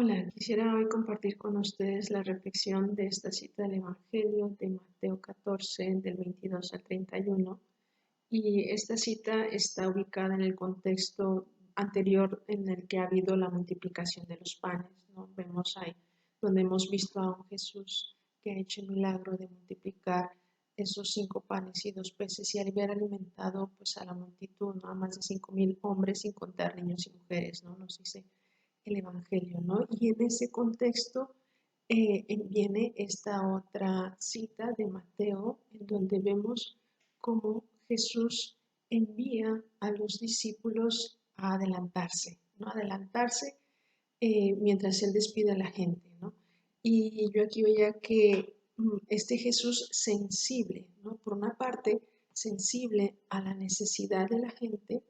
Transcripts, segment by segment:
Hola, quisiera hoy compartir con ustedes la reflexión de esta cita del Evangelio de Mateo 14, del 22 al 31. Y esta cita está ubicada en el contexto anterior en el que ha habido la multiplicación de los panes, ¿no? Vemos ahí donde hemos visto a un Jesús que ha hecho el milagro de multiplicar esos 5 panes y 2 peces y al haber alimentado pues a la multitud, ¿no? A más de 5.000 hombres sin contar niños y mujeres, ¿no? Nos dice el Evangelio, ¿no? Y en ese contexto viene esta otra cita de Mateo, en donde vemos cómo Jesús envía a los discípulos a adelantarse, ¿no? Adelantarse mientras él despide a la gente, ¿no? Y yo aquí veía que este Jesús sensible, ¿no? Por una parte, sensible a la necesidad de la gente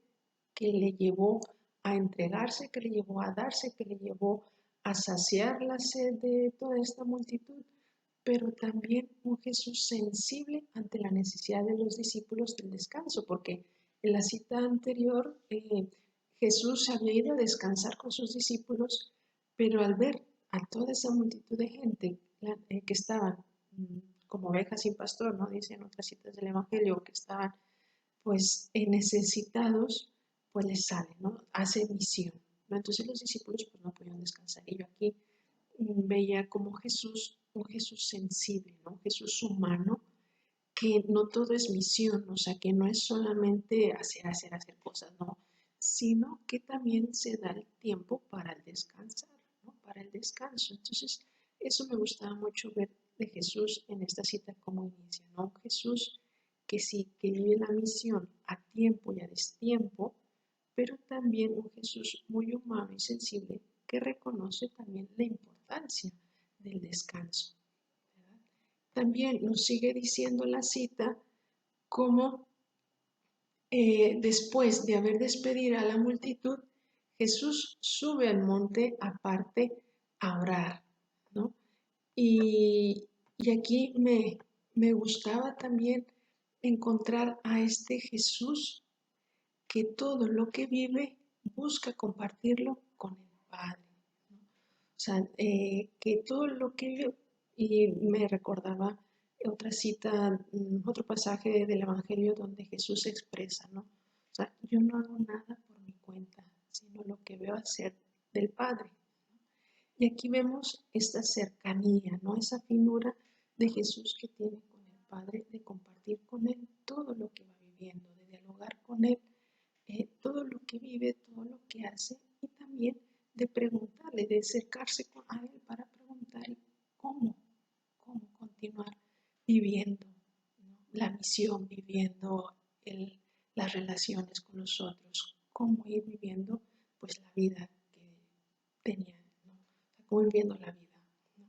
que le llevó a entregarse, que le llevó a darse, que le llevó a saciar la sed de toda esta multitud, pero también un Jesús sensible ante la necesidad de los discípulos del descanso, porque en la cita anterior Jesús había ido a descansar con sus discípulos, pero al ver a toda esa multitud de gente que estaban como ovejas sin pastor, ¿no? Dicen otras citas del Evangelio, que estaban pues necesitados, pues les sale, ¿no? Hace misión, ¿no? Entonces los discípulos pues no podían descansar. Y yo aquí veía como Jesús, un Jesús sensible, ¿no? Un Jesús humano, que no todo es misión, o sea, que no es solamente hacer cosas, ¿no? Sino que también se da el tiempo para el descansar, ¿no? Para el descanso. Entonces, eso me gustaba mucho ver de Jesús en esta cita como inicia, ¿no? Un Jesús que sí, que vive la misión a tiempo y a destiempo, pero también un Jesús muy humano y sensible que reconoce también la importancia del descanso. ¿Verdad? También nos sigue diciendo la cita cómo después de haber despedido a la multitud, Jesús sube al monte aparte a orar, ¿no? Y aquí me gustaba también encontrar a este Jesús que todo lo que vive busca compartirlo con el Padre, ¿no? O sea, que todo lo que vive, y me recordaba otra cita, otro pasaje del Evangelio donde Jesús expresa, ¿no? O sea, yo no hago nada por mi cuenta, sino lo que veo hacer del Padre. Y aquí vemos esta cercanía, ¿no? Esa finura de Jesús que tiene con el Padre, de compartir con Él todo lo que va viviendo, de dialogar con Él todo lo que vive, todo lo que hace y también de preguntarle, de acercarse a Él para preguntarle cómo continuar viviendo, ¿no? La misión, viviendo las relaciones con los otros, cómo ir viviendo pues la vida que tenía, ¿no? O sea, cómo ir viviendo la vida, ¿no?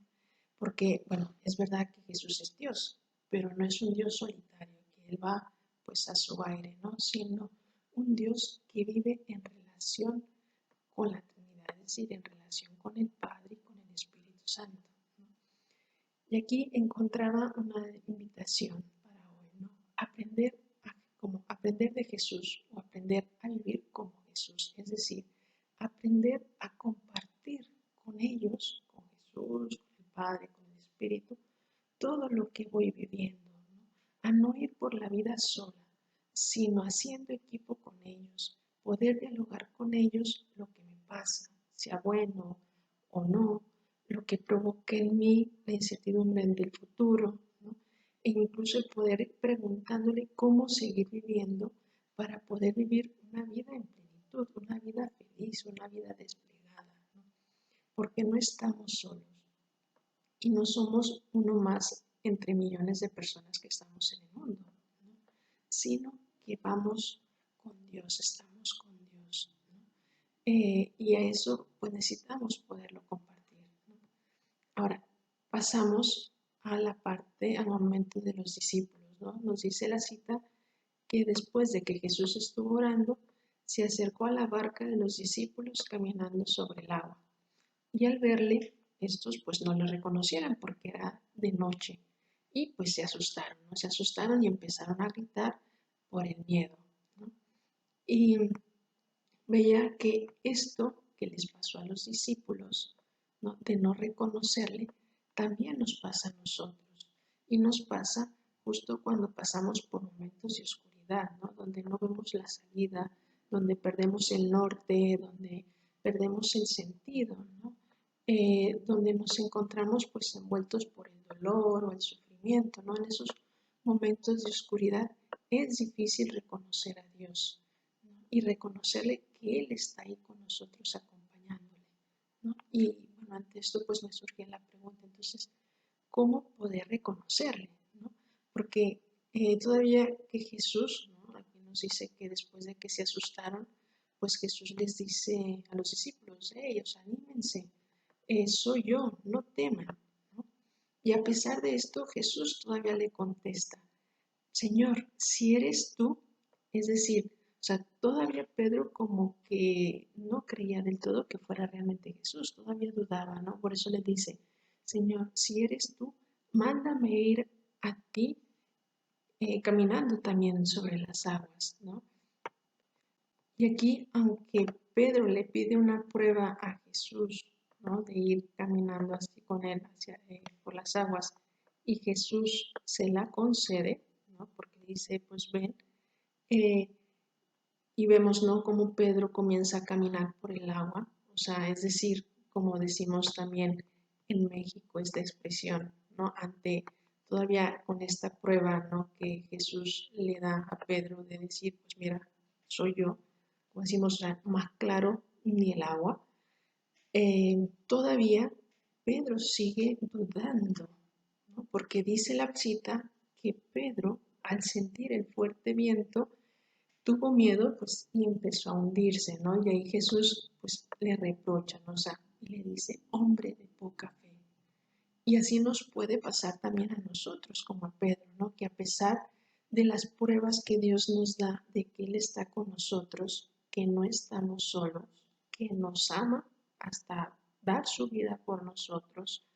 Porque, bueno, es verdad que Jesús es Dios, pero no es un Dios solitario, que Él va pues a su aire, ¿no? Sino un Dios que vive en relación con la Trinidad, es decir, en relación con el Padre y con el Espíritu Santo, ¿no? Y aquí encontraba una invitación para hoy, ¿no? Aprender de Jesús o aprender a vivir como Jesús, es decir, aprender a compartir con ellos, con Jesús, con el Padre, con el Espíritu, todo lo que voy viviendo, ¿no? A no ir por la vida sola, sino haciendo equipo con ellos, poder dialogar con ellos lo que me pasa, sea bueno o no, lo que provoque en mí la incertidumbre del futuro, ¿no? E incluso el poder ir preguntándole cómo seguir viviendo para poder vivir una vida en plenitud, una vida feliz, una vida desplegada, ¿no? Porque no estamos solos y no somos uno más entre millones de personas que estamos en el mundo, ¿no? Sino que vamos con Dios, estamos con Dios, ¿no? Y a eso pues necesitamos poderlo compartir, ¿no? Ahora, pasamos a la parte, al momento de los discípulos, ¿no? Nos dice la cita que después de que Jesús estuvo orando, se acercó a la barca de los discípulos caminando sobre el agua. Y al verle, estos pues no le reconocieron porque era de noche. Y pues se asustaron, ¿no? Se asustaron y empezaron a gritar por el miedo, ¿no? Y veía que esto que les pasó a los discípulos ¿no? De no reconocerle, también nos pasa a nosotros. Y nos pasa justo cuando pasamos por momentos de oscuridad, ¿no? Donde no vemos la salida, donde perdemos el norte, donde perdemos el sentido, ¿no? Donde nos encontramos pues envueltos por el dolor o el sufrimiento, ¿no? En esos momentos de oscuridad es difícil reconocer a Dios, ¿no? Y reconocerle que Él está ahí con nosotros acompañándole, ¿no? Y bueno, ante esto pues me surge la pregunta, entonces, ¿cómo poder reconocerle, ¿no? Porque todavía que Jesús, ¿no? Aquí nos dice que después de que se asustaron, pues Jesús les dice a los discípulos, ellos anímense, soy yo, no teman, ¿no? Y a pesar de esto, Jesús todavía le contesta, Señor, si eres tú, es decir, o sea, todavía Pedro como que no creía del todo que fuera realmente Jesús, todavía dudaba, ¿no? Por eso le dice, Señor, si eres tú, mándame ir a ti caminando también sobre las aguas, ¿no? Y aquí, aunque Pedro le pide una prueba a Jesús, ¿no? De ir caminando así con él por las aguas, y Jesús se la concede, ¿no? Porque dice, pues ven, eh, y vemos, ¿no? Cómo Pedro comienza a caminar por el agua, o sea, es decir, como decimos también en México, esta expresión, ¿no? Ante todavía con esta prueba, ¿no? Que Jesús le da a Pedro de decir, pues mira, soy yo, como decimos, más claro ni el agua. Todavía Pedro sigue dudando, ¿no? Porque dice la cita que Pedro, al sentir el fuerte viento, tuvo miedo, pues, y empezó a hundirse, ¿no? Y ahí Jesús, pues, le reprocha, ¿no? O sea, y le dice, hombre de poca fe. Y así nos puede pasar también a nosotros, como a Pedro, ¿no? Que a pesar de las pruebas que Dios nos da de que Él está con nosotros, que no estamos solos, que nos ama hasta dar su vida por nosotros,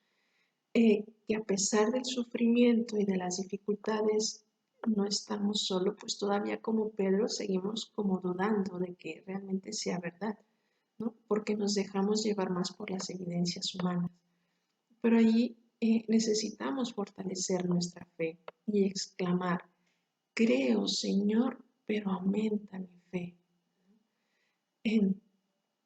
que a pesar del sufrimiento y de las dificultades no estamos solos, pues todavía como Pedro seguimos como dudando de que realmente sea verdad, ¿no? Porque nos dejamos llevar más por las evidencias humanas. Pero allí necesitamos fortalecer nuestra fe y exclamar, creo, Señor, pero aumenta mi fe. En-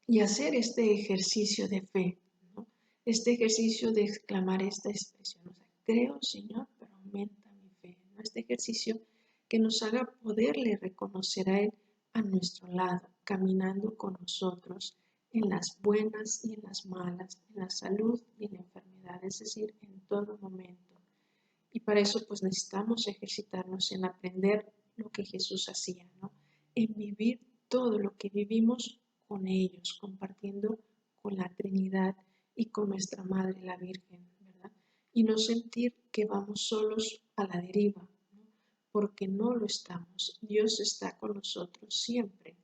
y hacer este ejercicio de fe, ¿no? Este ejercicio de exclamar esta expresión, o sea, creo, Señor, pero aumenta mi fe, ¿no? Este ejercicio que nos haga poderle reconocer a Él a nuestro lado, caminando con nosotros en las buenas y en las malas, en la salud y en la enfermedad, es decir, en todo momento. Y para eso pues necesitamos ejercitarnos en aprender lo que Jesús hacía, ¿no? En vivir todo lo que vivimos con ellos, compartiendo con la Trinidad y con nuestra Madre la Virgen, ¿verdad? Y no sentir que vamos solos a la deriva, ¿no? Porque no lo estamos. Dios está con nosotros siempre.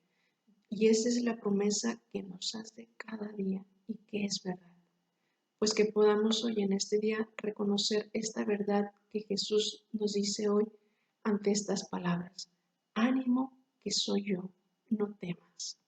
Y esa es la promesa que nos hace cada día y que es verdad. Pues que podamos hoy en este día reconocer esta verdad que Jesús nos dice hoy ante estas palabras. Ánimo que soy yo, no temas.